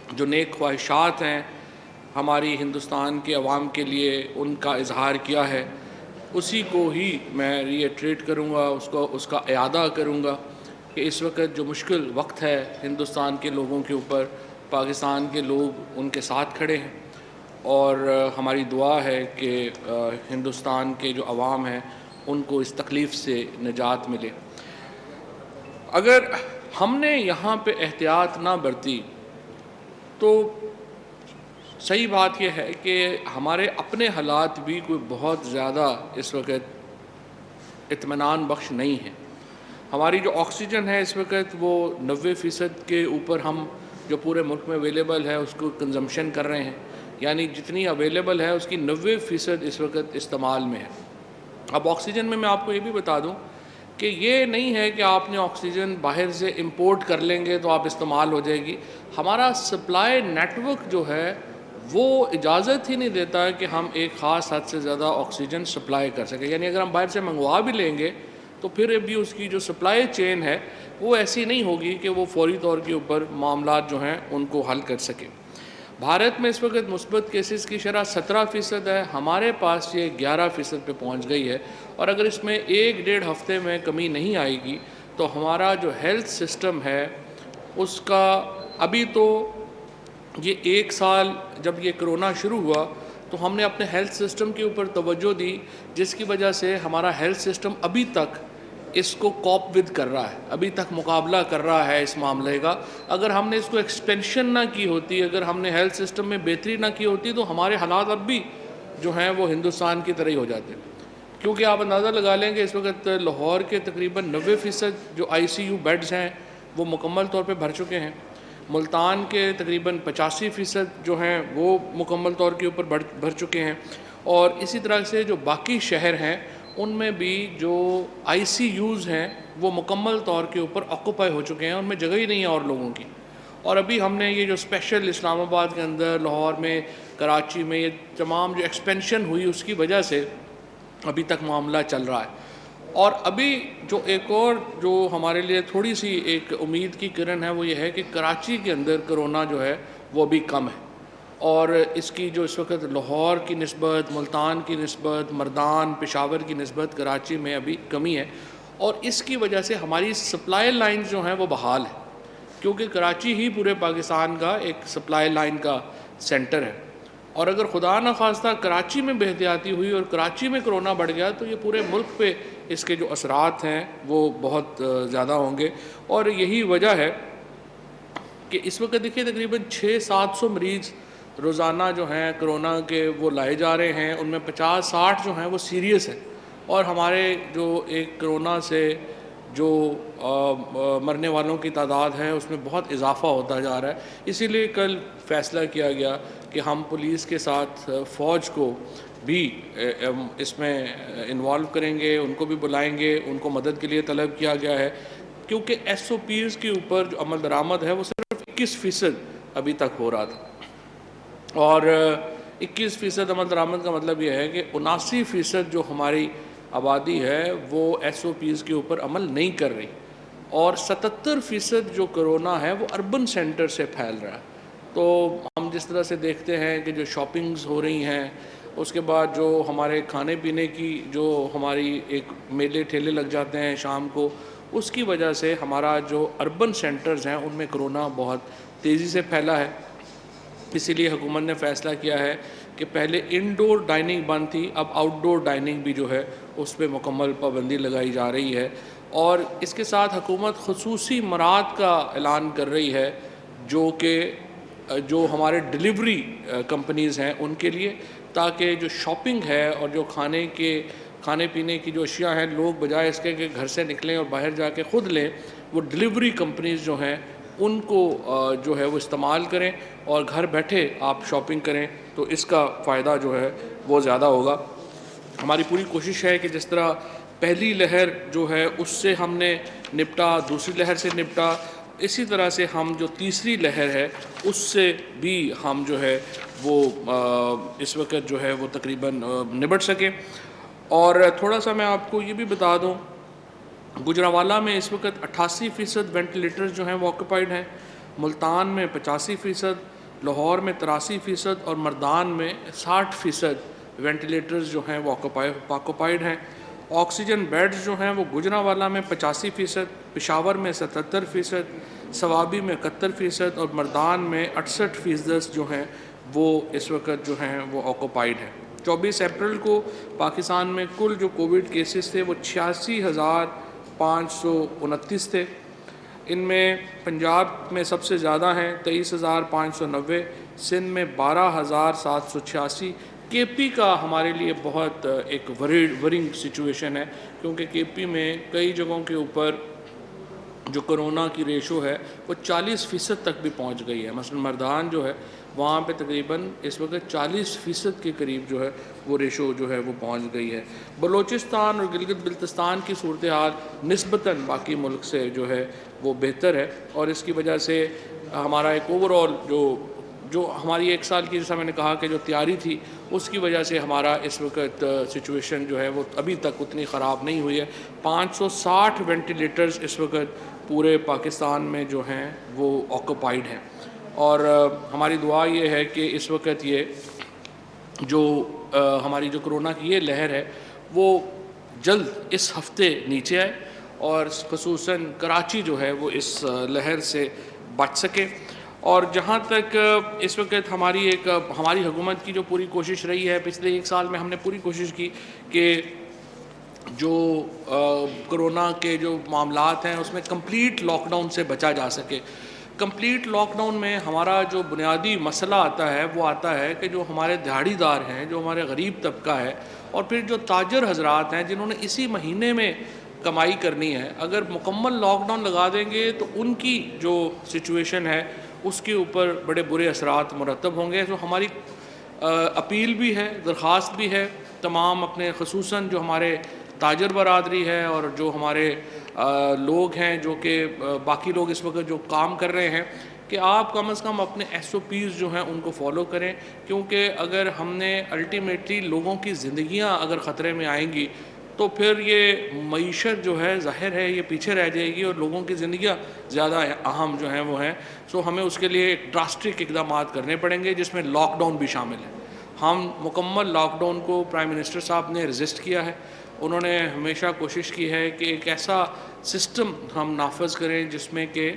جو نیک خواہشات ہیں ہماری ہندوستان کے عوام کے لیے ان کا اظہار کیا ہے، اسی کو ہی میں ری ایٹریٹ کروں گا، اس کا اعادہ کروں گا کہ اس وقت جو مشکل وقت ہے ہندوستان کے لوگوں کے اوپر، پاکستان کے لوگ ان کے ساتھ کھڑے ہیں، اور ہماری دعا ہے کہ ہندوستان کے جو عوام ہیں ان کو اس تکلیف سے نجات ملے۔ اگر ہم نے یہاں پہ احتیاط نہ برتی تو صحیح بات یہ ہے کہ ہمارے اپنے حالات بھی کوئی بہت زیادہ اس وقت اطمینان بخش نہیں ہیں۔ ہماری جو آکسیجن ہے اس وقت وہ 90% کے اوپر ہم جو پورے ملک میں اویلیبل ہے اس کو کنزمپشن کر رہے ہیں، یعنی جتنی اویلیبل ہے اس کی 90% اس وقت استعمال میں ہے۔ اب آکسیجن میں آپ کو یہ بھی بتا دوں کہ یہ نہیں ہے کہ آپ نے آکسیجن باہر سے امپورٹ کر لیں گے تو آپ استعمال ہو جائے گی۔ ہمارا سپلائی نیٹ ورک جو ہے وہ اجازت ہی نہیں دیتا کہ ہم ایک خاص حد سے زیادہ آکسیجن سپلائی کر سکیں، یعنی اگر ہم باہر سے منگوا بھی لیں گے تو پھر بھی اس کی جو سپلائی چین ہے وہ ایسی نہیں ہوگی کہ وہ فوری طور کے اوپر معاملات جو ہیں ان کو حل کر سکے۔ بھارت میں اس وقت مثبت کیسز کی شرح 17% ہے، ہمارے پاس یہ 11% پہ پہنچ گئی ہے، اور اگر اس میں 1-1.5 ہفتے میں کمی نہیں آئے گی تو ہمارا جو ہیلتھ سسٹم ہے اس کا ابھی تو یہ 1 سال جب یہ کرونا شروع ہوا تو ہم نے اپنے ہیلتھ سسٹم کے اوپر توجہ دی، جس کی وجہ سے ہمارا ہیلتھ سسٹم ابھی تک اس کو کوپ ود کر رہا ہے، ابھی تک مقابلہ کر رہا ہے اس معاملے کا۔ اگر ہم نے اس کو ایکسپینشن نہ کی ہوتی، اگر ہم نے ہیلتھ سسٹم میں بہتری نہ کی ہوتی تو ہمارے حالات اب بھی جو ہیں وہ ہندوستان کی طرح ہی ہو جاتے ہیں، کیونکہ آپ اندازہ لگا لیں کہ اس وقت لاہور کے تقریباً 90% جو ICU بیڈز ہیں وہ مکمل طور پہ بھر چکے ہیں، ملتان کے تقریباً 85% جو ہیں وہ مکمل طور کے اوپر بھر چکے ہیں، اور اسی طرح سے جو باقی شہر ہیں ان میں بھی جو ICUs ہیں وہ مکمل طور کے اوپر آکوپائی ہو چکے ہیں، ان میں جگہ ہی نہیں ہے اور لوگوں کی۔ اور ابھی ہم نے یہ جو اسپیشل اسلام آباد کے اندر، لاہور میں، کراچی میں، یہ تمام جو ایکسپینشن ہوئی اس کی وجہ سے ابھی تک معاملہ چل رہا ہے۔ اور ابھی جو ایک اور جو ہمارے لیے تھوڑی سی ایک امید کی کرن ہے وہ یہ ہے کہ کراچی کے اندر کرونا جو ہے وہ بھی کم ہے، اور اس کی جو اس وقت لاہور کی نسبت، ملتان کی نسبت، مردان، پشاور کی نسبت کراچی میں ابھی کمی ہے، اور اس کی وجہ سے ہماری سپلائی لائنز جو ہیں وہ بحال ہیں، کیونکہ کراچی ہی پورے پاکستان کا ایک سپلائی لائن کا سینٹر ہے، اور اگر خدا نخواستہ کراچی میں بے احتیاطی ہوئی اور کراچی میں کرونا بڑھ گیا تو یہ پورے ملک پہ اس کے جو اثرات ہیں وہ بہت زیادہ ہوں گے۔ اور یہی وجہ ہے کہ اس وقت دیکھیے تقریباً 600-700 مریض روزانہ جو ہیں کرونا کے وہ لائے جا رہے ہیں، ان میں 50-60 جو ہیں وہ سیریس ہیں، اور ہمارے جو ایک کرونا سے جو مرنے والوں کی تعداد ہے اس میں بہت اضافہ ہوتا جا رہا ہے۔ اسی لیے کل فیصلہ کیا گیا کہ ہم پولیس کے ساتھ فوج کو بھی اس میں انوالو کریں گے، ان کو بھی بلائیں گے، ان کو مدد کے لیے طلب کیا گیا ہے، کیونکہ SOPs کے اوپر جو عمل درآمد ہے وہ صرف 21% ابھی تک ہو رہا تھا، اور 21% عمل درآمد کا مطلب یہ ہے کہ 79% جو ہماری آبادی ہے وہ SOPs کے اوپر عمل نہیں کر رہی، اور 77% جو کرونا ہے وہ اربن سینٹر سے پھیل رہا ہے۔ تو ہم جس طرح سے دیکھتے ہیں کہ جو شاپنگز ہو رہی ہیں، اس کے بعد جو ہمارے کھانے پینے کی جو ہماری ایک میلے ٹھیلے لگ جاتے ہیں شام کو، اس کی وجہ سے ہمارا جو اربن سینٹرز ہیں ان میں کرونا بہت تیزی سے پھیلا ہے۔ اسی لیے حکومت نے فیصلہ کیا ہے کہ پہلے انڈور ڈائننگ بند تھی، اب آؤٹ ڈور ڈائننگ بھی جو ہے اس پہ مکمل پابندی لگائی جا رہی ہے، اور اس کے ساتھ حکومت خصوصی مراعات کا اعلان کر رہی ہے جو ہمارے ڈیلیوری کمپنیز ہیں ان کے لیے، تاکہ جو شاپنگ ہے اور جو کھانے پینے کی جو اشیاء ہیں، لوگ بجائے اس کے کہ گھر سے نکلیں اور باہر جا کے خود لیں، وہ ڈیلیوری کمپنیز جو ہیں ان کو جو ہے وہ استعمال کریں اور گھر بیٹھے آپ شاپنگ کریں، تو اس کا فائدہ جو ہے وہ زیادہ ہوگا۔ ہماری پوری کوشش ہے کہ جس طرح پہلی لہر جو ہے اس سے ہم نے نپٹا، دوسری لہر سے نپٹا، اسی طرح سے ہم جو تیسری لہر ہے اس سے بھی ہم جو ہے وہ اس وقت جو ہے وہ تقریباً نبٹ سکیں۔ اور تھوڑا سا میں آپ کو یہ بھی بتا دوں، گجرانوالہ میں اس وقت 88% وینٹیلیٹرز جو ہیں وہ آکوپائڈ ہیں، ملتان میں 85%، لاہور میں 83% اور مردان میں 60% وینٹیلیٹرز جو ہیں وہ آکوپائڈ ہیں۔ آکسیجن بیڈز جو ہیں وہ گجرانوالہ میں 85%، پشاور میں 77%، ثوابی میں 71% اور مردان میں 68% جو ہیں وہ اس وقت جو ہیں وہ آکوپائڈ ہیں۔ 24 اپریل کو پاکستان میں کل جو کووڈ کیسز تھے وہ 86,529 تھے۔ ان میں پنجاب میں سب سے زیادہ ہیں 23,590، سندھ میں 12,786۔ کے پی کا ہمارے لیے بہت ایک ورنگ سچویشن ہے، کیونکہ کے پی میں کئی جگہوں کے اوپر جو کرونا کی ریشو ہے وہ 40% تک بھی پہنچ گئی ہے۔ مثلا مردان جو ہے وہاں پہ تقریباً اس وقت 40% کے قریب جو ہے وہ ریشو جو ہے وہ پہنچ گئی ہے۔ بلوچستان اور گلگت بلتستان کی صورتحال نسبتاً باقی ملک سے جو ہے وہ بہتر ہے، اور اس کی وجہ سے ہمارا ایک اوور آل جو ہماری ایک سال کی، جیسا میں نے کہا کہ جو تیاری تھی، اس کی وجہ سے ہمارا اس وقت سچویشن جو ہے وہ ابھی تک اتنی خراب نہیں ہوئی ہے۔ 560 وینٹیلیٹرز اس وقت پورے پاکستان میں جو ہیں وہ آکوپائڈ ہیں، اور ہماری دعا یہ ہے کہ اس وقت یہ جو ہماری جو کرونا کی یہ لہر ہے وہ جلد اس ہفتے نیچے آئے، اور خصوصاً کراچی جو ہے وہ اس لہر سے بچ سکے۔ اور جہاں تک اس وقت ہماری حکومت کی جو پوری کوشش رہی ہے، پچھلے ایک سال میں ہم نے پوری کوشش کی کہ جو کرونا کے جو معاملات ہیں اس میں کمپلیٹ لاک ڈاؤن سے بچا جا سکے۔ کمپلیٹ لاک ڈاؤن میں ہمارا جو بنیادی مسئلہ آتا ہے وہ آتا ہے کہ جو ہمارے دہاڑی دار ہیں، جو ہمارے غریب طبقہ ہے، اور پھر جو تاجر حضرات ہیں جنہوں نے اسی مہینے میں کمائی کرنی ہے، اگر مکمل لاک ڈاؤن لگا دیں گے تو ان کی جو سچویشن ہے اس کے اوپر بڑے برے اثرات مرتب ہوں گے۔ تو ہماری اپیل بھی ہے، درخواست بھی ہے تمام اپنے، خصوصاً جو ہمارے تاجر برادری ہے اور جو ہمارے لوگ ہیں جو کہ باقی لوگ اس وقت جو کام کر رہے ہیں، کہ آپ کم از کم اپنے SOPs جو ہیں ان کو فالو کریں، کیونکہ اگر ہم نے الٹیمیٹلی لوگوں کی زندگیاں اگر خطرے میں آئیں گی تو پھر یہ معیشت جو ہے ظاہر ہے یہ پیچھے رہ جائے گی، اور لوگوں کی زندگیاں زیادہ اہم جو ہیں وہ ہیں۔ سو ہمیں اس کے لیے ایک ڈراسٹک اقدامات کرنے پڑیں گے، جس میں لاک ڈاؤن بھی شامل ہے۔ ہم مکمل لاک ڈاؤن کو پرائم منسٹر صاحب نے رجسٹ کیا ہے، انہوں نے ہمیشہ کوشش کی ہے کہ ایک ایسا سسٹم ہم نافذ کریں جس میں کہ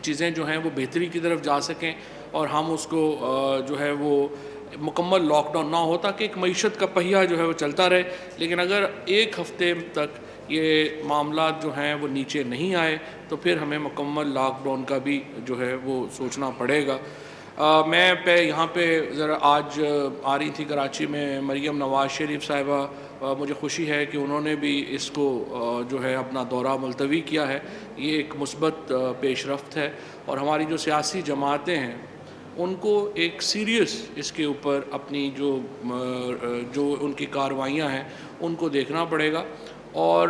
چیزیں جو ہیں وہ بہتری کی طرف جا سکیں، اور ہم اس کو جو ہے وہ مکمل لاک ڈاؤن نہ ہو، تاکہ ایک معیشت کا پہیہ جو ہے وہ چلتا رہے۔ لیکن اگر ایک ہفتے تک یہ معاملات جو ہیں وہ نیچے نہیں آئے تو پھر ہمیں مکمل لاک ڈاؤن کا بھی جو ہے وہ سوچنا پڑے گا۔ میں یہاں پہ ذرا آج آ رہی تھی کراچی میں مریم نواز شریف صاحبہ، مجھے خوشی ہے کہ انہوں نے بھی اس کو جو ہے اپنا دورہ ملتوی کیا ہے۔ یہ ایک مثبت پیش رفت ہے، اور ہماری جو سیاسی جماعتیں ہیں ان کو ایک سیریس اس کے اوپر اپنی جو ان کی کارروائیاں ہیں ان کو دیکھنا پڑے گا، اور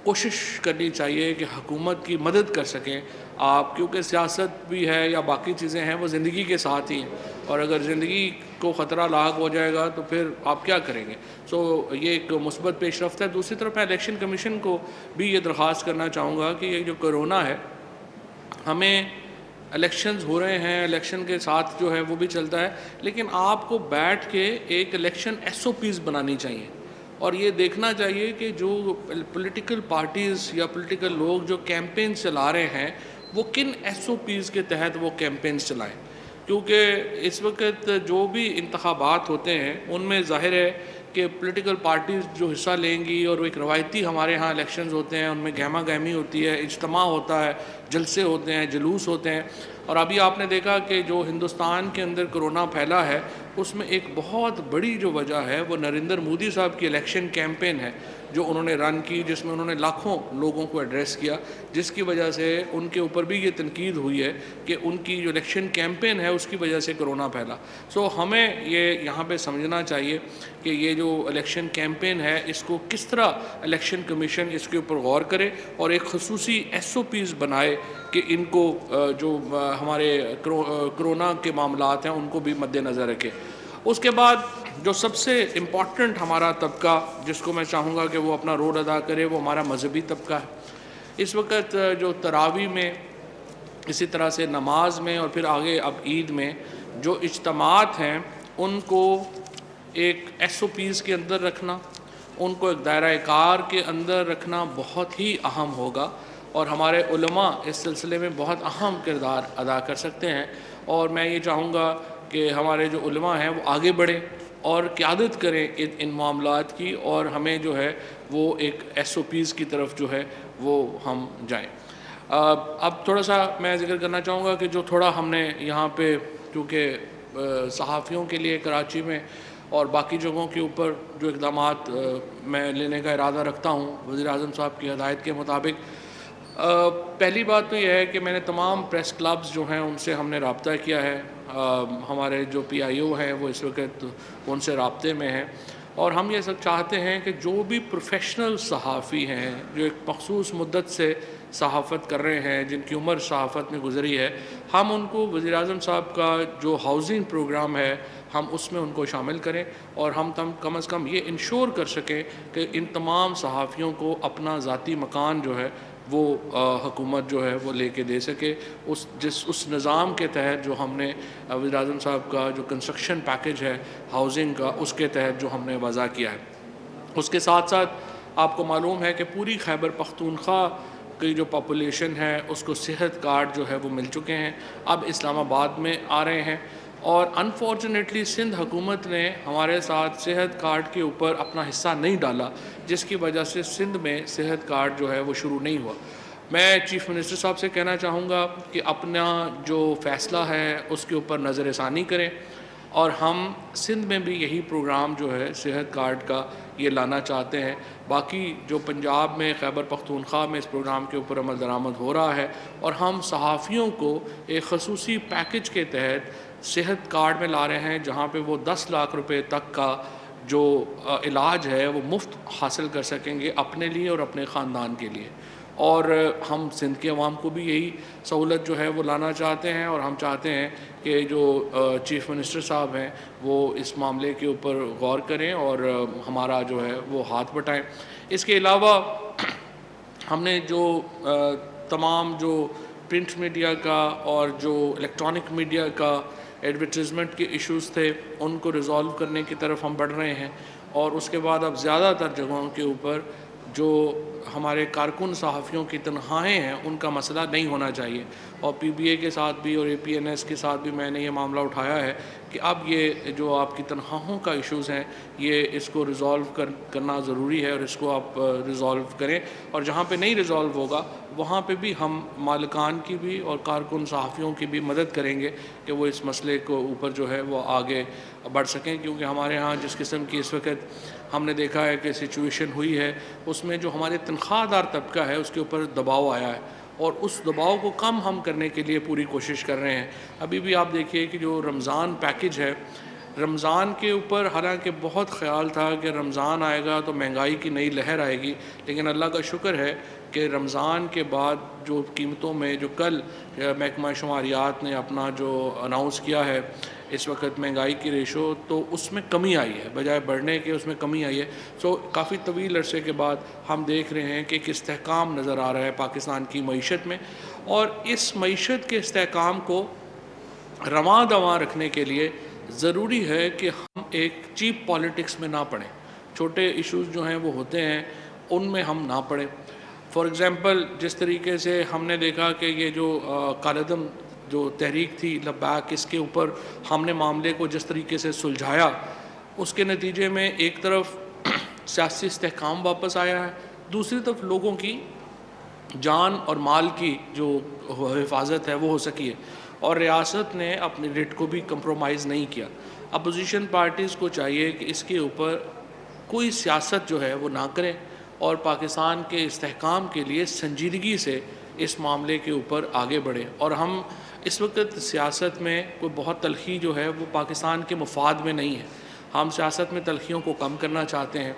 کوشش کرنی چاہیے کہ حکومت کی مدد کر سکیں آپ، کیونکہ سیاست بھی ہے یا باقی چیزیں ہیں وہ زندگی کے ساتھ ہی ہیں، اور اگر زندگی کو خطرہ لاحق ہو جائے گا تو پھر آپ کیا کریں گے۔ سو یہ ایک مثبت پیش رفت ہے۔ دوسری طرف میں الیکشن کمیشن کو بھی یہ درخواست کرنا چاہوں گا کہ یہ جو کرونا ہے، ہمیں الیکشنز ہو رہے ہیں، الیکشن کے ساتھ جو ہے وہ بھی چلتا ہے، لیکن آپ کو بیٹھ کے ایک الیکشن SOPs بنانی چاہیے، اور یہ دیکھنا چاہیے کہ جو پولیٹیکل پارٹیز یا پولیٹیکل لوگ جو کیمپینز چلا رہے ہیں وہ کن SOPs کے تحت وہ کیمپینز چلائیں، کیونکہ اس وقت جو بھی انتخابات ہوتے ہیں ان میں ظاہر ہے کہ پولیٹیکل پارٹیز جو حصہ لیں گی، اور وہ ایک روایتی ہمارے ہاں الیکشنز ہوتے ہیں ان میں گہما گہمی ہوتی ہے، اجتماع ہوتا ہے، جلسے ہوتے ہیں، جلوس ہوتے ہیں، اور ابھی آپ نے دیکھا کہ جو ہندوستان کے اندر کرونا پھیلا ہے اس میں ایک بہت بڑی جو وجہ ہے وہ نریندر مودی صاحب کی الیکشن کیمپین ہے جو انہوں نے رن کی، جس میں انہوں نے لاکھوں لوگوں کو ایڈریس کیا، جس کی وجہ سے ان کے اوپر بھی یہ تنقید ہوئی ہے کہ ان کی جو الیکشن کیمپین ہے اس کی وجہ سے کرونا پھیلا۔ سو ہمیں یہ یہاں پہ سمجھنا چاہیے کہ یہ جو الیکشن کیمپین ہے اس کو کس طرح الیکشن کمیشن اس کے اوپر غور کرے اور ایک خصوصی SOPs بنائے کہ ان کو جو ہمارے کرونا کے معاملات ہیں ان کو بھی مد نظر رکھے۔ اس کے بعد جو سب سے امپورٹنٹ ہمارا طبقہ جس کو میں چاہوں گا کہ وہ اپنا رول ادا کرے وہ ہمارا مذہبی طبقہ ہے۔ اس وقت جو تراویح میں اسی طرح سے نماز میں اور پھر آگے اب عید میں جو اجتماعات ہیں ان کو ایک ایس او پیز کے اندر رکھنا، ان کو ایک دائرہ کار کے اندر رکھنا بہت ہی اہم ہوگا، اور ہمارے علماء اس سلسلے میں بہت اہم کردار ادا کر سکتے ہیں۔ اور میں یہ چاہوں گا کہ ہمارے جو علماء ہیں وہ آگے بڑھیں اور قیادت کریں ان معاملات کی، اور ہمیں جو ہے وہ ایک ایس او پیز کی طرف جو ہے وہ ہم جائیں۔ اب تھوڑا سا میں ذکر کرنا چاہوں گا کہ جو تھوڑا ہم نے یہاں پہ کیونکہ صحافیوں کے لیے کراچی میں اور باقی جگہوں کے اوپر جو اقدامات میں لینے کا ارادہ رکھتا ہوں وزیر اعظم صاحب کی ہدایت کے مطابق، پہلی بات تو یہ ہے کہ میں نے تمام پریس کلبز جو ہیں ان سے ہم نے رابطہ کیا ہے، ہمارے جو پی آئی او ہیں وہ اس وقت ان سے رابطے میں ہیں، اور ہم یہ سب چاہتے ہیں کہ جو بھی پروفیشنل صحافی ہیں جو ایک مخصوص مدت سے صحافت کر رہے ہیں، جن کی عمر صحافت میں گزری ہے، ہم ان کو وزیر اعظم صاحب کا جو ہاؤسنگ پروگرام ہے ہم اس میں ان کو شامل کریں، اور ہم کم از کم یہ انشور کر سکیں کہ ان تمام صحافیوں کو اپنا ذاتی مکان جو ہے وہ حکومت جو ہے وہ لے کے دے سکے، اس نظام کے تحت جو ہم نے وزیر اعظم صاحب کا جو کنسٹرکشن پیکج ہے ہاؤسنگ کا اس کے تحت جو ہم نے وضع کیا ہے۔ اس کے ساتھ ساتھ آپ کو معلوم ہے کہ پوری خیبر پختونخوا کی جو پاپولیشن ہے اس کو صحت کارڈ جو ہے وہ مل چکے ہیں، اب اسلام آباد میں آ رہے ہیں، اور انفارچونیٹلی سندھ حکومت نے ہمارے ساتھ صحت کارڈ کے اوپر اپنا حصہ نہیں ڈالا، جس کی وجہ سے سندھ میں صحت کارڈ جو ہے وہ شروع نہیں ہوا۔ میں چیف منسٹر صاحب سے کہنا چاہوں گا کہ اپنا جو فیصلہ ہے اس کے اوپر نظر ثانی کریں، اور ہم سندھ میں بھی یہی پروگرام جو ہے صحت کارڈ کا یہ لانا چاہتے ہیں۔ باقی جو پنجاب میں خیبر پختونخوا میں اس پروگرام کے اوپر عمل درآمد ہو رہا ہے، اور ہم صحافیوں کو ایک خصوصی پیکج کے تحت صحت کارڈ میں لا رہے ہیں جہاں پہ وہ 10 لاکھ روپے تک کا جو علاج ہے وہ مفت حاصل کر سکیں گے اپنے لیے اور اپنے خاندان کے لیے، اور ہم سندھ کے عوام کو بھی یہی سہولت جو ہے وہ لانا چاہتے ہیں، اور ہم چاہتے ہیں کہ جو چیف منسٹر صاحب ہیں وہ اس معاملے کے اوپر غور کریں اور ہمارا جو ہے وہ ہاتھ بٹائیں۔ اس کے علاوہ ہم نے جو تمام جو پرنٹ میڈیا کا اور جو الیکٹرانک میڈیا کا ایڈورٹیزمنٹ کے ایشوز تھے ان کو ریزالو کرنے کی طرف ہم بڑھ رہے ہیں، اور اس کے بعد اب زیادہ تر جگہوں کے اوپر جو ہمارے کارکن صحافیوں کی تنخواہیں ہیں ان کا مسئلہ نہیں ہونا چاہیے، اور پی بی اے کے ساتھ بھی اور اے پی این ایس کے ساتھ بھی میں نے یہ معاملہ اٹھایا ہے کہ اب یہ جو آپ کی تنخواہوں کا ایشوز ہیں یہ اس کو ریزالو کرنا ضروری ہے، اور اس کو آپ ریزالو کریں، اور جہاں پہ نہیں ریزالو ہوگا وہاں پہ بھی ہم مالکان کی بھی اور کارکن صحافیوں کی بھی مدد کریں گے کہ وہ اس مسئلے کو اوپر جو ہے وہ آگے بڑھ سکیں، کیونکہ ہمارے ہاں جس قسم کی اس وقت ہم نے دیکھا ہے کہ سچویشن ہوئی ہے اس میں جو ہمارے تنخواہ دار طبقہ ہے اس کے اوپر دباؤ آیا ہے، اور اس دباؤ کو کم ہم کرنے کے لیے پوری کوشش کر رہے ہیں۔ ابھی بھی آپ دیکھیے کہ جو رمضان پیکج ہے، رمضان کے اوپر حالانکہ بہت خیال تھا کہ رمضان آئے گا تو مہنگائی کی نئی لہر آئے گی، لیکن اللہ کا شکر ہے کہ رمضان کے بعد جو قیمتوں میں جو کل محکمہ شماریات نے اپنا جو اناؤنس کیا ہے اس وقت مہنگائی کی ریشو، تو اس میں کمی آئی ہے، بجائے بڑھنے کے اس میں کمی آئی ہے۔ کافی طویل عرصے کے بعد ہم دیکھ رہے ہیں کہ ایک استحکام نظر آ رہا ہے پاکستان کی معیشت میں، اور اس معیشت کے استحکام کو رواں دواں رکھنے کے لیے ضروری ہے کہ ہم ایک چیپ پالیٹکس میں نہ پڑیں، چھوٹے ایشوز جو ہیں وہ ہوتے ہیں ان میں ہم نہ پڑیں۔ فار ایگزامپل جس طریقے سے ہم نے دیکھا کہ یہ جو کالعدم جو تحریک تھی لبیک، اس کے اوپر ہم نے معاملے کو جس طریقے سے سلجھایا، اس کے نتیجے میں ایک طرف سیاسی استحکام واپس آیا ہے، دوسری طرف لوگوں کی جان اور مال کی جو حفاظت ہے وہ ہو سکی ہے، اور ریاست نے اپنے ریٹ کو بھی کمپرومائز نہیں کیا۔ اپوزیشن پارٹیز کو چاہیے کہ اس کے اوپر کوئی سیاست جو ہے وہ نہ کریں، اور پاکستان کے استحکام کے لیے سنجیدگی سے اس معاملے کے اوپر آگے بڑھیں، اور ہم اس وقت سیاست میں کوئی بہت تلخی جو ہے وہ پاکستان کے مفاد میں نہیں ہے، ہم سیاست میں تلخیوں کو کم کرنا چاہتے ہیں۔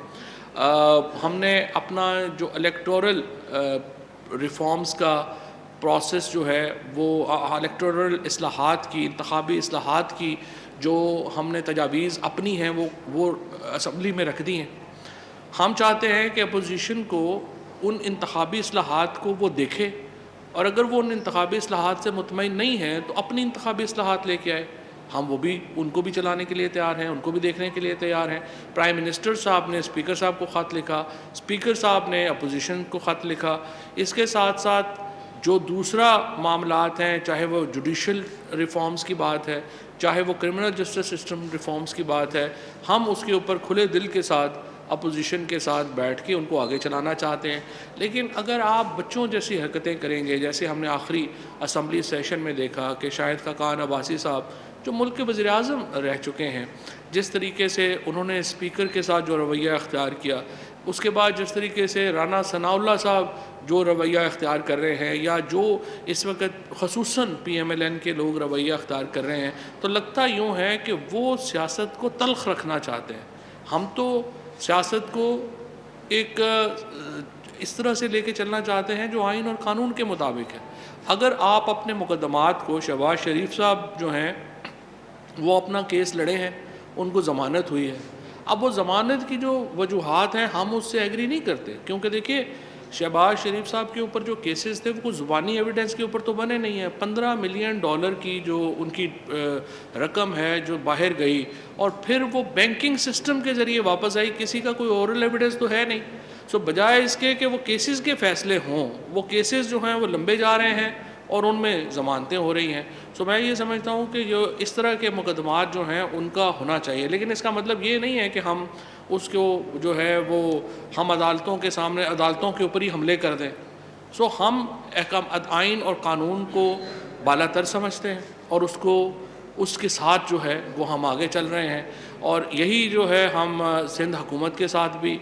ہم نے اپنا جو الیکٹورل ریفارمز کا پروسیس جو ہے وہ الیکٹورل اصلاحات کی، انتخابی اصلاحات کی جو ہم نے تجاویز اپنی ہیں وہ اسمبلی میں رکھ دی ہیں۔ ہم چاہتے ہیں کہ اپوزیشن کو ان انتخابی اصلاحات کو وہ دیکھے اور اگر وہ ان انتخابی اصلاحات سے مطمئن نہیں ہیں تو اپنی انتخابی اصلاحات لے کے آئے، ہم وہ بھی ان کو بھی چلانے کے لیے تیار ہیں، ان کو بھی دیکھنے کے لیے تیار ہیں۔ پرائم منسٹر صاحب نے اسپیکر صاحب کو خط لکھا، اسپیکر صاحب نے اپوزیشن کو خط لکھا۔ اس کے ساتھ ساتھ جو دوسرا معاملات ہیں، چاہے وہ جوڈیشل ریفارمز کی بات ہے، چاہے وہ کرمنل جسٹس سسٹم ریفارمز کی بات ہے، ہم اس کے اوپر کھلے دل کے ساتھ اپوزیشن کے ساتھ بیٹھ کے ان کو آگے چلانا چاہتے ہیں۔ لیکن اگر آپ بچوں جیسی حرکتیں کریں گے، جیسے ہم نے آخری اسمبلی سیشن میں دیکھا کہ شاہد خاقان عباسی صاحب جو ملک کے وزیر اعظم رہ چکے ہیں، جس طریقے سے انہوں نے اسپیکر کے ساتھ جو رویہ اختیار کیا، اس کے بعد جس طریقے سے رانا ثناء اللہ صاحب جو رویہ اختیار کر رہے ہیں، یا جو اس وقت خصوصاً پی ایم ایل این کے لوگ رویہ اختیار کر رہے ہیں، تو لگتا یوں ہے کہ وہ سیاست کو تلخ رکھنا چاہتے ہیں۔ ہم تو سیاست کو ایک اس طرح سے لے کے چلنا چاہتے ہیں جو آئین اور قانون کے مطابق ہے۔ اگر آپ اپنے مقدمات کو، شہباز شریف صاحب جو ہیں وہ اپنا کیس لڑے ہیں، ان کو ضمانت ہوئی ہے، اب وہ ضمانت کی جو وجوہات ہیں ہم اس سے ایگری نہیں کرتے، کیونکہ دیکھیے شہباز شریف صاحب کے اوپر جو کیسز تھے وہ کوئی زبانی ایویڈنس کے اوپر تو بنے نہیں ہیں۔ $15 ملین کی جو ان کی رقم ہے جو باہر گئی اور پھر وہ بینکنگ سسٹم کے ذریعے واپس آئی، کسی کا کوئی اورل ایویڈنس تو ہے نہیں۔ سو بجائے اس کے کہ وہ کیسز کے فیصلے ہوں، وہ کیسز جو ہیں وہ لمبے جا رہے ہیں اور ان میں ضمانتیں ہو رہی ہیں۔ سو میں یہ سمجھتا ہوں کہ جو اس طرح کے مقدمات جو ہیں ان کا ہونا چاہیے، لیکن اس کا مطلب یہ نہیں ہے کہ ہم اس کو جو ہے وہ ہم عدالتوں کے سامنے، عدالتوں کے اوپر ہی حملے کر دیں۔ سو ہم آئین اور قانون کو بالا تر سمجھتے ہیں اور اس کے ساتھ جو ہے وہ ہم آگے چل رہے ہیں، اور یہی جو ہے ہم سندھ حکومت کے ساتھ بھی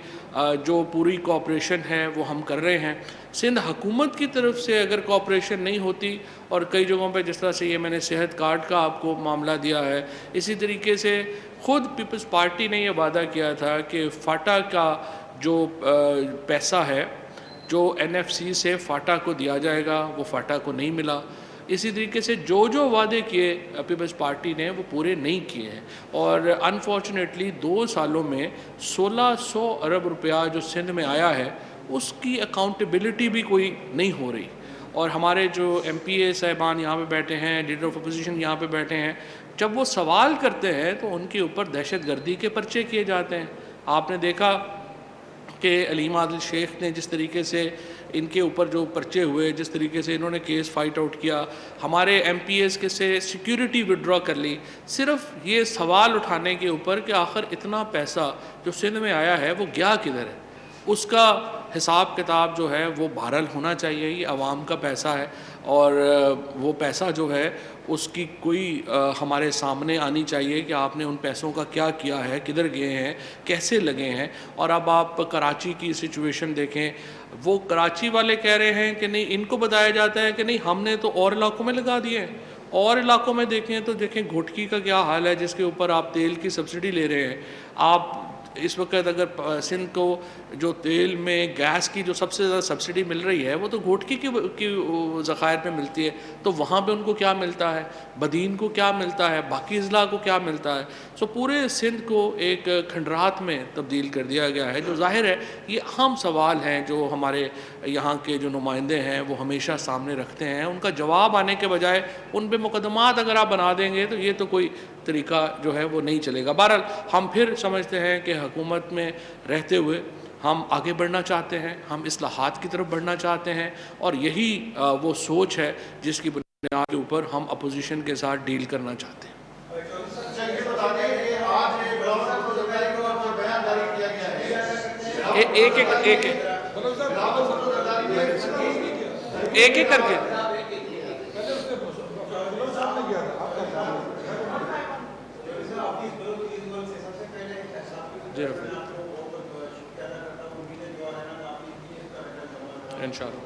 جو پوری کوآپریشن ہے وہ ہم کر رہے ہیں۔ سندھ حکومت کی طرف سے اگر کوآپریشن نہیں ہوتی، اور کئی جگہوں پہ جس طرح سے یہ میں نے صحت کارڈ کا آپ کو معاملہ دیا ہے، اسی طریقے سے خود پیپلز پارٹی نے یہ وعدہ کیا تھا کہ فاٹا کا جو پیسہ ہے جو این ایف سی سے فاٹا کو دیا جائے گا، وہ فاٹا کو نہیں ملا۔ اسی طریقے سے جو وعدے کیے پیپلز پارٹی نے وہ پورے نہیں کیے ہیں، اور انفارچونیٹلی 2 سالوں میں 1600 ارب روپیہ جو سندھ میں آیا ہے اس کی اکاؤنٹیبلٹی بھی کوئی نہیں ہو رہی۔ اور ہمارے جو ایم پی اے صاحبان یہاں پہ بیٹھے ہیں، لیڈر آف اپوزیشن یہاں پہ بیٹھے ہیں، جب وہ سوال کرتے ہیں تو ان کے اوپر دہشت گردی کے پرچے کیے جاتے ہیں۔ آپ نے دیکھا کہ علیم عادل شیخ نے جس طریقے سے ان کے اوپر جو پرچے ہوئے، جس طریقے سے انہوں نے کیس فائٹ آؤٹ کیا، ہمارے ایم پی ایس کے سے سیکیورٹی وڈرا کر لی، صرف یہ سوال اٹھانے کے اوپر کہ آخر اتنا پیسہ جو سندھ میں آیا ہے وہ گیا کدھر ہے۔ اس کا حساب کتاب جو ہے وہ بہرحال ہونا چاہیے، یہ عوام کا پیسہ ہے، اور وہ پیسہ جو ہے اس کی کوئی ہمارے سامنے آنی چاہیے کہ آپ نے ان پیسوں کا کیا کیا ہے، کدھر گئے ہیں، کیسے لگے ہیں۔ اور اب آپ کراچی کی سچویشن دیکھیں، وہ کراچی والے کہہ رہے ہیں کہ نہیں، ان کو بتایا جاتا ہے کہ نہیں ہم نے تو اور علاقوں میں لگا دیے ہیں، اور علاقوں میں دیکھیں تو دیکھیں گھوٹکی کا کیا حال ہے، جس کے اوپر آپ تیل کی سبسڈی لے رہے ہیں۔ آپ اس وقت اگر سندھ کو جو تیل میں گیس کی جو سب سے زیادہ سبسڈی مل رہی ہے وہ تو گھوٹکی کی ذخائر میں ملتی ہے، تو وہاں پہ ان کو کیا ملتا ہے، بدین کو کیا ملتا ہے، باقی اضلاع کو کیا ملتا ہے۔ سو پورے سندھ کو ایک کھنڈرات میں تبدیل کر دیا گیا ہے، جو ظاہر ہے یہ اہم سوال ہیں جو ہمارے یہاں کے جو نمائندے ہیں وہ ہمیشہ سامنے رکھتے ہیں۔ ان کا جواب آنے کے بجائے ان پہ مقدمات اگر آپ بنا دیں گے تو یہ تو کوئی طریقہ جو ہے وہ نہیں چلے گا۔ بہرحال ہم پھر سمجھتے ہیں کہ حکومت میں رہتے ہوئے ہم آگے بڑھنا چاہتے ہیں، ہم اصلاحات کی طرف بڑھنا چاہتے ہیں، اور یہی وہ سوچ ہے جس کی بنیاد کے اوپر ہم اپوزیشن کے ساتھ ڈیل کرنا چاہتے ہیں۔ ایک ایک کر کے انشاءاللہ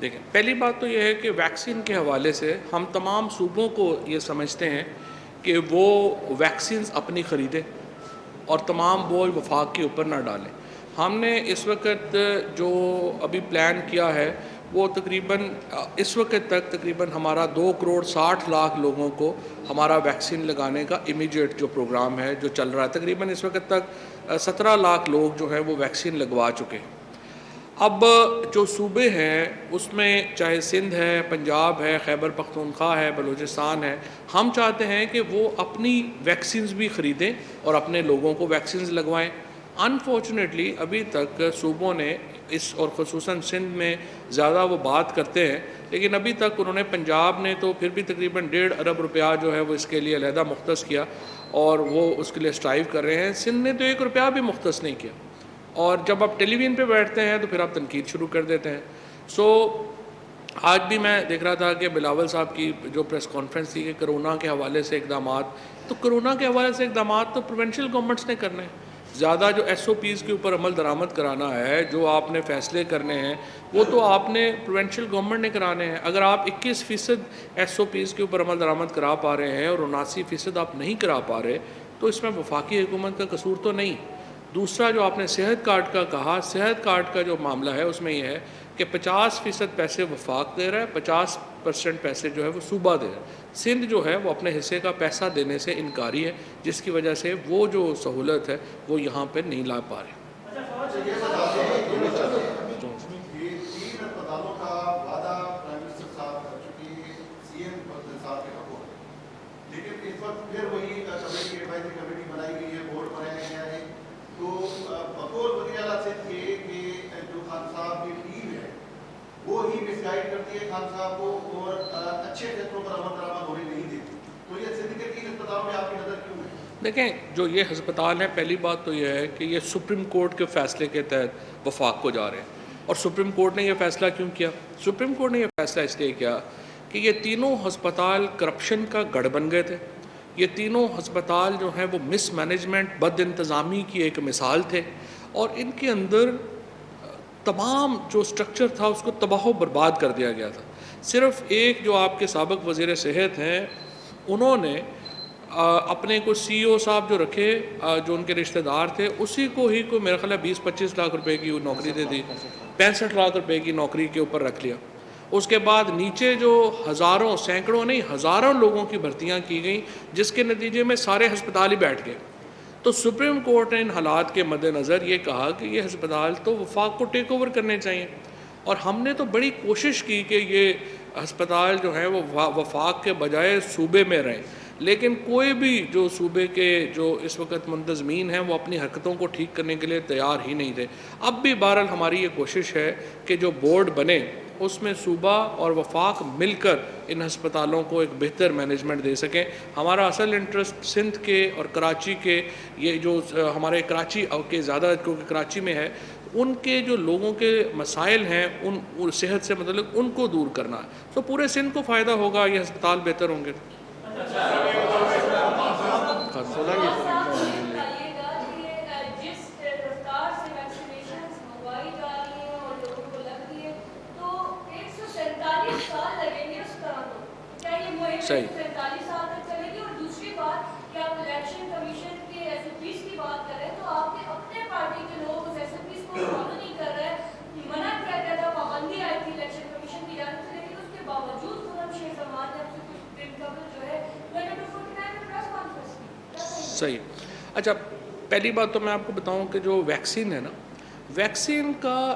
دیکھیں، پہلی بات تو یہ ہے کہ ویکسین کے حوالے سے ہم تمام صوبوں کو یہ سمجھتے ہیں کہ وہ ویکسینز اپنی خریدیں اور تمام بوجھ وفاق کے اوپر نہ ڈالیں. ہم نے اس وقت جو ابھی پلان کیا ہے وہ تقریباً اس وقت تک تقریباً ہمارا 2,60,00,000 لوگوں کو ہمارا ویکسین لگانے کا امیجیٹ جو پروگرام ہے جو چل رہا ہے. تقریباً اس وقت تک 17 لاکھ لوگ جو ہیں وہ ویکسین لگوا چکے ہیں. اب جو صوبے ہیں اس میں چاہے سندھ ہے، پنجاب ہے، خیبر پختونخوا ہے، بلوچستان ہے، ہم چاہتے ہیں کہ وہ اپنی ویکسینز بھی خریدیں اور اپنے لوگوں کو ویکسینز لگوائیں. انفارچونیٹلی ابھی تک صوبوں نے اس اور خصوصاً سندھ میں زیادہ وہ بات کرتے ہیں، لیکن ابھی تک انہوں نے پنجاب نے تو پھر بھی تقریباً 1.5 ارب روپیہ جو ہے وہ اس کے لیے علیحدہ مختص کیا اور وہ اس کے لیے اسٹرائیو کر رہے ہیں. سندھ نے تو 1 روپیہ بھی مختص نہیں کیا، اور جب آپ ٹیلی ویژن پہ بیٹھتے ہیں تو پھر آپ تنقید شروع کر دیتے ہیں. آج بھی میں دیکھ رہا تھا کہ بلاول صاحب کی جو پریس کانفرنس تھی کہ کرونا کے حوالے سے اقدامات، تو کرونا کے حوالے سے اقدامات تو پروونشل گورنمنٹس نے کرنے ہیں. زیادہ جو ایس او پیز کے اوپر عمل درآمد کرانا ہے، جو آپ نے فیصلے کرنے ہیں، وہ تو آپ نے پروونشل گورنمنٹ نے کرانے ہیں. اگر آپ 21% ایس او پیز کے اوپر عمل درآمد کرا پا رہے ہیں اور 79% آپ نہیں کرا پا رہے، تو اس میں وفاقی حکومت کا قصور تو نہیں. دوسرا جو آپ نے صحت کارڈ کا کہا، صحت کارڈ کا جو معاملہ ہے اس میں یہ ہے کہ 50% پیسے وفاق دے رہا ہے، 50% پیسے جو ہے وہ صوبہ دے رہا ہے. سندھ جو ہے وہ اپنے حصے کا پیسہ دینے سے انکاری ہے، جس کی وجہ سے وہ جو سہولت ہے وہ یہاں پہ نہیں لا پا رہے. خان صاحب کو اور اچھے فیصلوں پر عمل درآمد ہونے نہیں دیتی، تو یہ سندھ کے 3 اسپتالوں میں آپ کی نظر کیوں ہے؟ دیکھیں، جو یہ ہسپتال ہیں، پہلی بات تو یہ ہے کہ یہ سپریم کورٹ کے فیصلے کے تحت وفاق کو جا رہے ہیں. اور سپریم کورٹ نے یہ فیصلہ کیوں کیا؟ سپریم کورٹ نے یہ فیصلہ اس لیے کیا کہ یہ تینوں ہسپتال کرپشن کا گڑھ بن گئے تھے. یہ تینوں ہسپتال جو ہیں وہ مس مینجمنٹ، بد انتظامی کی ایک مثال تھے، اور ان کے اندر تمام جو سٹرکچر تھا اس کو تباہ و برباد کر دیا گیا تھا. صرف ایک جو آپ کے سابق وزیر صحت ہیں، انہوں نے اپنے کو سی او صاحب جو رکھے، جو ان کے رشتہ دار تھے، اسی کو ہی کو میرا خیال ہے 20-25 لاکھ روپے کی نوکری دے دی، 65 لاکھ روپے کی نوکری کے اوپر رکھ لیا. اس کے بعد نیچے جو ہزاروں، سینکڑوں نہیں ہزاروں لوگوں کی بھرتیاں کی گئیں، جس کے نتیجے میں سارے ہسپتال ہی بیٹھ گئے. تو سپریم کورٹ نے ان حالات کے مد نظر یہ کہا کہ یہ ہسپتال تو وفاق کو ٹیک اوور کرنے چاہیے. اور ہم نے تو بڑی کوشش کی کہ یہ ہسپتال جو ہیں وہ وفاق کے بجائے صوبے میں رہیں، لیکن کوئی بھی جو صوبے کے جو اس وقت منتظمین ہیں وہ اپنی حرکتوں کو ٹھیک کرنے کے لیے تیار ہی نہیں تھے. اب بھی بہرحال ہماری یہ کوشش ہے کہ جو بورڈ بنے اس میں صوبہ اور وفاق مل کر ان ہسپتالوں کو ایک بہتر مینجمنٹ دے سکیں. ہمارا اصل انٹرسٹ سندھ کے اور کراچی کے، یہ جو ہمارے کراچی کے زیادہ کیونکہ کراچی میں ہے، ان کے جو لوگوں کے مسائل ہیں ان صحت سے متعلق ان کو دور کرنا ہے. تو پورے سندھ کو فائدہ ہوگا، یہ ہسپتال بہتر ہوں گے. صحیح. صحیح. اچھا، پہلی بات تو میں آپ کو بتاؤں کہ جو ویکسین ہے نا، ویکسین کا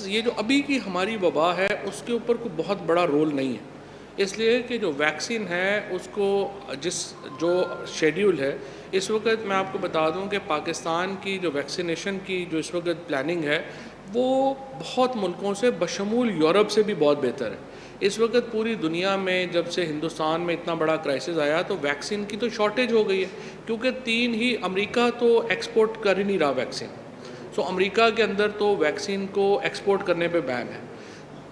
یہ جو ابھی کی ہماری وبا ہے اس کے اوپر کوئی بہت بڑا رول نہیں ہے. اس لیے کہ جو ویکسین ہے اس کو جو شیڈیول ہے اس وقت میں آپ کو بتا دوں کہ پاکستان کی جو ویکسینیشن کی جو اس وقت پلاننگ ہے وہ بہت ملکوں سے بشمول یورپ سے بھی بہت بہتر ہے. اس وقت پوری دنیا میں جب سے ہندوستان میں اتنا بڑا کرائسس آیا تو ویکسین کی تو شارٹیج ہو گئی ہے، کیونکہ 3 ہی امریکہ تو ایکسپورٹ کر ہی نہیں رہا ویکسین. امریکہ کے اندر تو ویکسین کو ایکسپورٹ کرنے پہ بین ہے.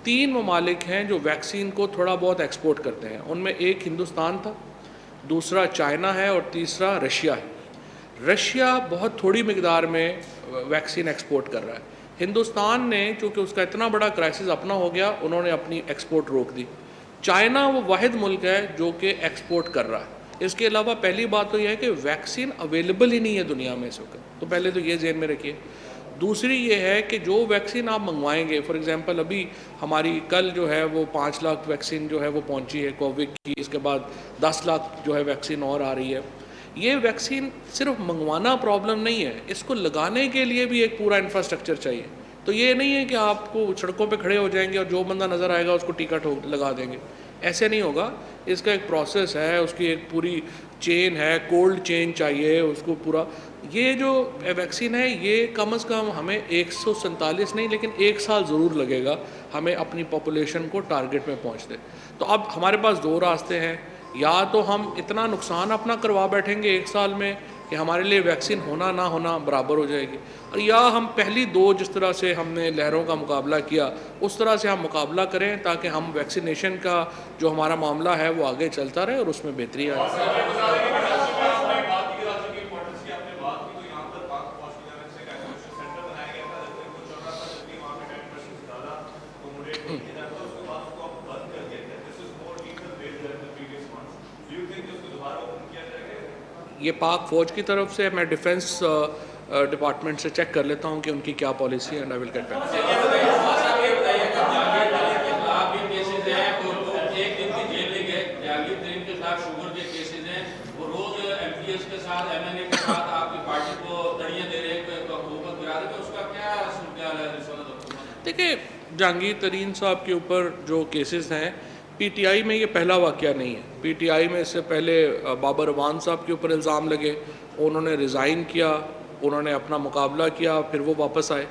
3 ممالک ہیں جو ویکسین کو تھوڑا بہت ایکسپورٹ کرتے ہیں، ان میں ایک ہندوستان تھا، دوسرا چائنا ہے اور تیسرا رشیا ہے. رشیا بہت تھوڑی مقدار میں ویکسین ایکسپورٹ کر رہا ہے. ہندوستان نے چونکہ اس کا اتنا بڑا کرائسس اپنا ہو گیا، انہوں نے اپنی ایکسپورٹ روک دی. چائنا وہ واحد ملک ہے جو کہ ایکسپورٹ کر رہا ہے. اس کے علاوہ پہلی بات تو یہ ہے کہ ویکسین اویلیبل ہی نہیں ہے دنیا میں اس وقت، تو پہلے تو یہ ذہن میں رکھیے. دوسری یہ ہے کہ جو ویکسین آپ منگوائیں گے، فار ایگزامپل ابھی ہماری کل جو ہے وہ 5 لاکھ ویکسین جو ہے وہ پہنچی ہے کووڈ کی، اس کے بعد 10 لاکھ جو ہے ویکسین اور آ رہی ہے. یہ ویکسین صرف منگوانا پرابلم نہیں ہے، اس کو لگانے کے لیے بھی ایک پورا انفراسٹرکچر چاہیے. تو یہ نہیں ہے کہ آپ کو سڑکوں پہ کھڑے ہو جائیں گے اور جو بندہ نظر آئے گا اس کو ٹیکا لگا دیں گے، ایسے نہیں ہوگا. اس کا ایک پروسیس ہے، اس کی ایک پوری چین ہے، کولڈ چین چاہیے اس کو پورا. یہ جو ویکسین ہے یہ کم از کم ہمیں 147 نہیں لیکن 1 سال ضرور لگے گا ہمیں اپنی پاپولیشن کو ٹارگٹ میں پہنچتے. تو اب ہمارے پاس 2 راستے ہیں، یا تو ہم اتنا نقصان اپنا کروا بیٹھیں گے 1 سال میں کہ ہمارے لیے ویکسین ہونا نہ ہونا برابر ہو جائے گی، اور یا ہم پہلی 2 جس طرح سے ہم نے لہروں کا مقابلہ کیا اس طرح سے ہم مقابلہ کریں تاکہ ہم ویکسینیشن کا جو ہمارا معاملہ ہے وہ آگے چلتا رہے اور اس میں بہتری آئے. یہ پاک فوج کی طرف سے، میں ڈیفنس ڈپارٹمنٹ سے چیک کر لیتا ہوں کہ ان کی کیا پالیسی ہے، and I will get back. دیکھیں جہانگیر ترین صاحب کے اوپر جو کیسز ہیں، پی ٹی آئی میں یہ پہلا واقعہ نہیں ہے. پی ٹی آئی میں اس سے پہلے بابر اعوان صاحب کے اوپر الزام لگے، انہوں نے ریزائن کیا، انہوں نے اپنا مقابلہ کیا، پھر وہ واپس آئے.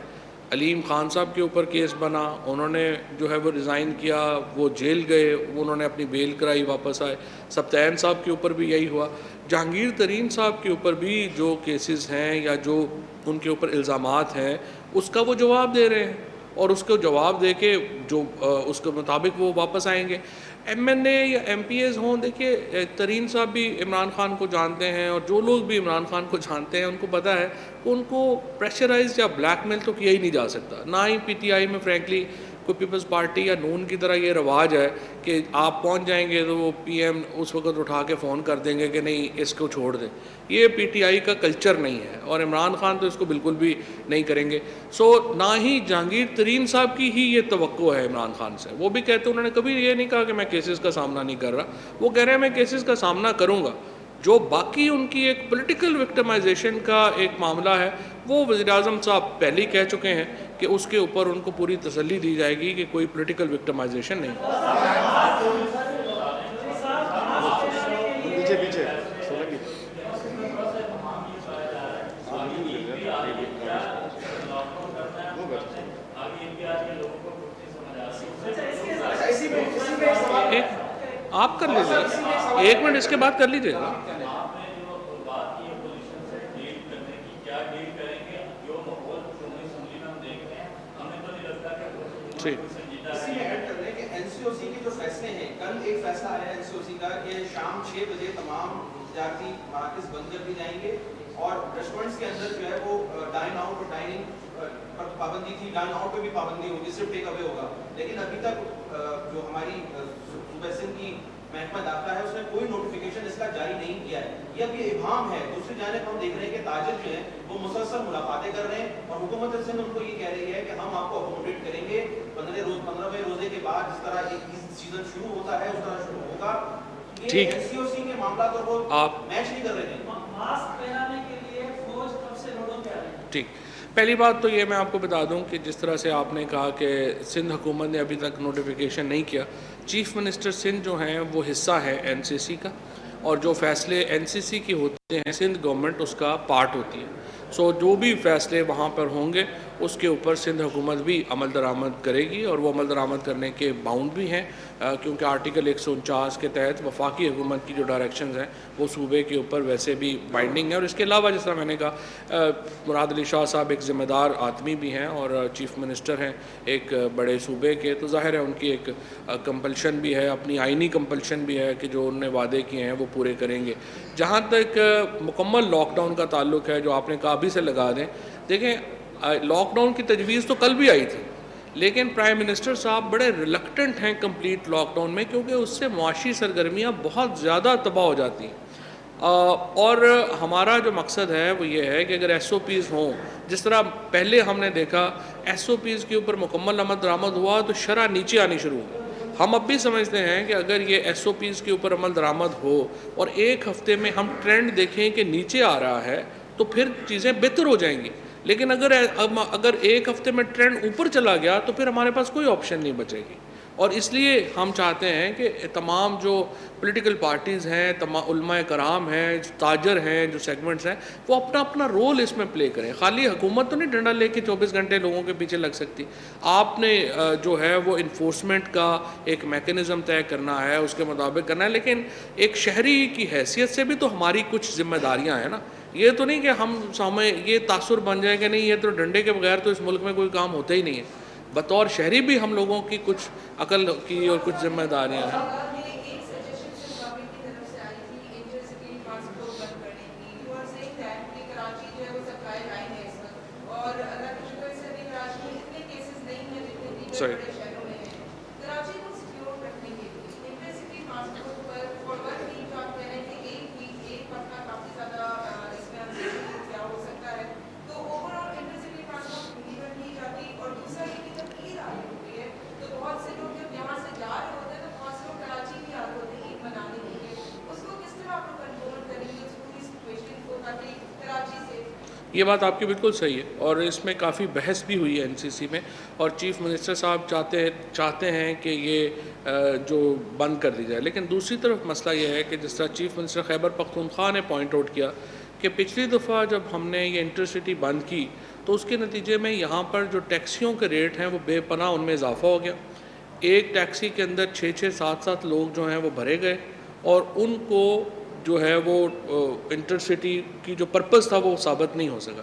علیم خان صاحب کے اوپر کیس بنا، انہوں نے جو ہے وہ ریزائن کیا، وہ جیل گئے، انہوں نے اپنی بیل کرائی، واپس آئے. سبطین صاحب کے اوپر بھی یہی ہوا. جہانگیر ترین صاحب کے اوپر بھی جو کیسز ہیں یا جو ان کے اوپر الزامات ہیں اس کا وہ جواب دے رہے ہیں، اور اس کو جواب دے کے جو اس کے مطابق وہ واپس آئیں گے. ایم این اے یا ایم پی ایز ہوں، دیکھیے ترین صاحب بھی عمران خان کو جانتے ہیں، اور جو لوگ بھی عمران خان کو جانتے ہیں ان کو پتہ ہے کہ ان کو پریشرائز یا بلیک میل تو کیا ہی نہیں جا سکتا. نہ ہی پی ٹی آئی میں فرینکلی کوئی پیپلز پارٹی یا نون کی طرح یہ رواج ہے کہ آپ پہنچ جائیں گے تو وہ پی ایم اس وقت اٹھا کے فون کر دیں گے کہ نہیں اس کو چھوڑ دیں. یہ پی ٹی آئی کا کلچر نہیں ہے، اور عمران خان تو اس کو بالکل بھی نہیں کریں گے. نہ ہی جہانگیر ترین صاحب کی ہی یہ توقع ہے عمران خان سے. وہ بھی کہتے ہیں، انہوں نے کبھی یہ نہیں کہا کہ میں کیسز کا سامنا نہیں کر رہا، وہ کہہ رہے ہیں میں کیسز کا سامنا کروں گا. جو باقی ان کی ایک پولیٹیکل وکٹمائزیشن کا ایک معاملہ ہے وہ وزیر اعظم صاحب پہلے ہی کہہ چکے ہیں کہ اس کے اوپر ان کو پوری تسلی دی جائے گی کہ کوئی پولیٹیکل وکٹمائزیشن نہیں. آپ کر لیجیے، 1 منٹ اس کے بعد کر لیجیے گا. این سی او سی کے جو فیصلے ہیں، کل ایک فیصلہ آیا این سی او سی کا کہ شام 6 بجے تمام تجارتی مراکز بند کر دی جائیں گے، اور ریسٹورینٹس کے اندر جو ہے وہ ڈائن آؤٹ اور ڈائننگ پر پابندی تھی، ڈائن آؤٹ پہ بھی پابندی ہوگی، صرف ٹیک اوے ہوگا. لیکن ابھی تک جو ہماری صوبہ سندھ کی محکمہ داخلہ ہے اس نے کوئی نوٹیفیکیشن اس کا جاری نہیں کیا ہے. یہ اب یہ ابہام ہے. دوسری جانب ہم دیکھ رہے ہیں کہ تاجر جو ہیں وہ مسلسل ملاقاتیں کر رہے ہیں، اور حکومت سندھ ان کو یہ کہہ رہی ہے کہ ہم آپ کو اکوموڈیٹ کریں گے. 15ویں روزے کے بعد جس طرح ایک سیزن شروع ہوتا ہے اس طرح شروع ہوگا. یہ این سی او سی کے معاملات اور وہ میچ نہیں کر رہے ہیں. ماسک پہنانے کے لیے فوج کب سے روڈوں پہ آ رہی ہے؟ ٹھیک، پہلی بات تو یہ میں آپ کو بتا دوں کہ جس طرح سے آپ نے کہا کہ سندھ حکومت نے ابھی تک نوٹیفیکیشن نہیں کیا. چیف منسٹر سندھ جو ہیں وہ حصہ ہے این سی سی کا، اور جو فیصلے این سی سی کی ہوتے ہیں سندھ گورنمنٹ اس کا پارٹ ہوتی ہے. جو بھی فیصلے وہاں پر ہوں گے اس کے اوپر سندھ حکومت بھی عمل درآمد کرے گی، اور وہ عمل درآمد کرنے کے باؤنڈ بھی ہیں، کیونکہ آرٹیکل 149 کے تحت وفاقی حکومت کی جو ڈائریکشنز ہیں وہ صوبے کے اوپر ویسے بھی بائنڈنگ ہے. اور اس کے علاوہ جس طرح میں نے کہا مراد علی شاہ صاحب ایک ذمہ دار آدمی بھی ہیں اور چیف منسٹر ہیں ایک بڑے صوبے کے، تو ظاہر ہے ان کی ایک کمپلشن بھی ہے، اپنی آئینی کمپلشن بھی ہے کہ جو انہوں نے وعدے کیے ہیں وہ پورے کریں گے. جہاں تک مکمل لاک ڈاؤن کا تعلق ہے جو آپ نے کہا ابھی سے لگا دیں، دیکھیں لاک ڈاؤن کی تجویز تو کل بھی آئی تھی، لیکن پرائم منسٹر صاحب بڑے ریلکٹنٹ ہیں کمپلیٹ لاک ڈاؤن میں، کیونکہ اس سے معاشی سرگرمیاں بہت زیادہ تباہ ہو جاتی ہیں۔ اور ہمارا جو مقصد ہے وہ یہ ہے کہ اگر ایس او پیز ہوں، جس طرح پہلے ہم نے دیکھا ایس او پیز کے اوپر مکمل عمل درآمد ہوا تو شرح نیچے آنی شروع ہوئی۔ ہم اب بھی سمجھتے ہیں کہ اگر یہ ایس او پیز کے اوپر عمل درآمد ہو اور ایک ہفتے میں ہم ٹرینڈ دیکھیں کہ نیچے آ رہا ہے تو پھر چیزیں بہتر ہو جائیں گی، لیکن اگر ایک ہفتے میں ٹرینڈ اوپر چلا گیا تو پھر ہمارے پاس کوئی آپشن نہیں بچے گی۔ اور اس لیے ہم چاہتے ہیں کہ تمام جو پولیٹیکل پارٹیز ہیں، تمام علماء کرام ہیں، جو تاجر ہیں، جو سیگمنٹس ہیں، وہ اپنا اپنا رول اس میں پلے کریں۔ خالی حکومت تو نہیں ڈنڈا لے کے 24 گھنٹے لوگوں کے پیچھے لگ سکتی، آپ نے جو ہے وہ انفورسمنٹ کا ایک میکنزم طے کرنا ہے، اس کے مطابق کرنا ہے، لیکن ایک شہری کی حیثیت سے بھی تو ہماری کچھ ذمہ داریاں ہیں نا۔ یہ تو نہیں کہ ہمیں یہ تاثر بن جائے کہ نہیں یہ تو ڈنڈے کے بغیر تو اس ملک میں کوئی کام ہوتا ہی نہیں ہے۔ بطور شہری بھی ہم لوگوں کی کچھ عقل کی اور کچھ ذمہ داریاں ہیں۔ صحیح۔ یہ بات آپ کی بالکل صحیح ہے، اور اس میں کافی بحث بھی ہوئی ہے این سی سی میں، اور چیف منسٹر صاحب چاہتے ہیں کہ یہ جو بند کر دی جائے، لیکن دوسری طرف مسئلہ یہ ہے کہ جس طرح چیف منسٹر خیبر پختونخوا نے پوائنٹ آؤٹ کیا کہ پچھلی دفعہ جب ہم نے یہ انٹرسٹی بند کی تو اس کے نتیجے میں یہاں پر جو ٹیکسیوں کے ریٹ ہیں وہ بے پناہ ان میں اضافہ ہو گیا۔ ایک ٹیکسی کے اندر 6 7 لوگ جو ہیں وہ بھرے گئے، اور ان کو جو ہے وہ انٹرسٹی کی جو پرپس تھا وہ ثابت نہیں ہو سکا۔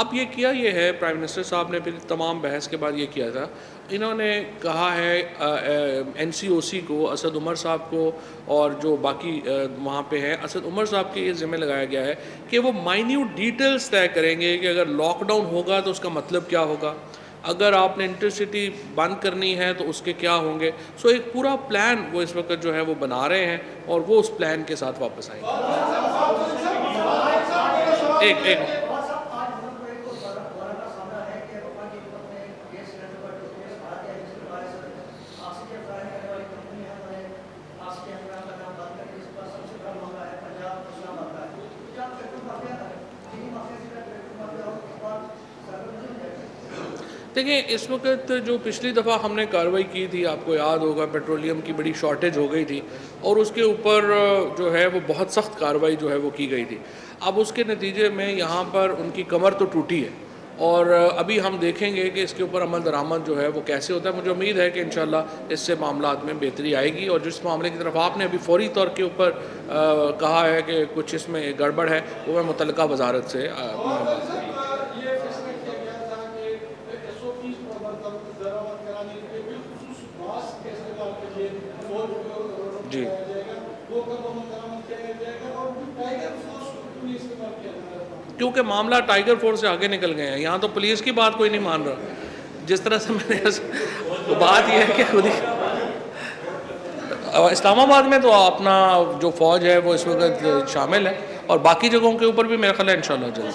اب یہ کیا یہ ہے پرائم منسٹر صاحب نے پھر تمام بحث کے بعد یہ کیا تھا، انہوں نے کہا ہے این سی او سی کو، اسد عمر صاحب کو، اور جو باقی وہاں پہ ہیں اسد عمر صاحب کے یہ ذمہ لگایا گیا ہے کہ وہ مائنیوٹ ڈیٹیلز طے کریں گے کہ اگر لاک ڈاؤن ہوگا تو اس کا مطلب کیا ہوگا، اگر آپ نے انٹرسٹی بند کرنی ہے تو اس کے کیا ہوں گے۔ سو ایک پورا پلان وہ اس وقت جو ہے وہ بنا رہے ہیں، اور وہ اس پلان کے ساتھ واپس آئیں گے۔ ایک دیکھیں، اس وقت جو پچھلی دفعہ ہم نے کارروائی کی تھی، آپ کو یاد ہوگا پیٹرولیم کی بڑی شارٹیج ہو گئی تھی، اور اس کے اوپر جو ہے وہ بہت سخت کارروائی جو ہے وہ کی گئی تھی۔ اب اس کے نتیجے میں یہاں پر ان کی کمر تو ٹوٹی ہے، اور ابھی ہم دیکھیں گے کہ اس کے اوپر عمل درآمد جو ہے وہ کیسے ہوتا ہے۔ مجھے امید ہے کہ انشاءاللہ اس سے معاملات میں بہتری آئے گی، اور جس معاملے کی طرف آپ نے ابھی فوری طور کے اوپر کہا ہے کہ کچھ اس میں گڑبڑ ہے، وہ میں متعلقہ وزارت سے جی کیونکہ معاملہ ٹائیگر فورس سے آگے نکل گئے ہیں، یہاں تو پولیس کی بات کوئی نہیں مان رہا۔ جس طرح سے میں نے بات یہ ہے کہ خود ہی اسلام آباد میں تو اپنا جو فوج ہے وہ اس وقت شامل ہے، اور باقی جگہوں کے اوپر بھی میرا خیال ہے انشاءاللہ جلد۔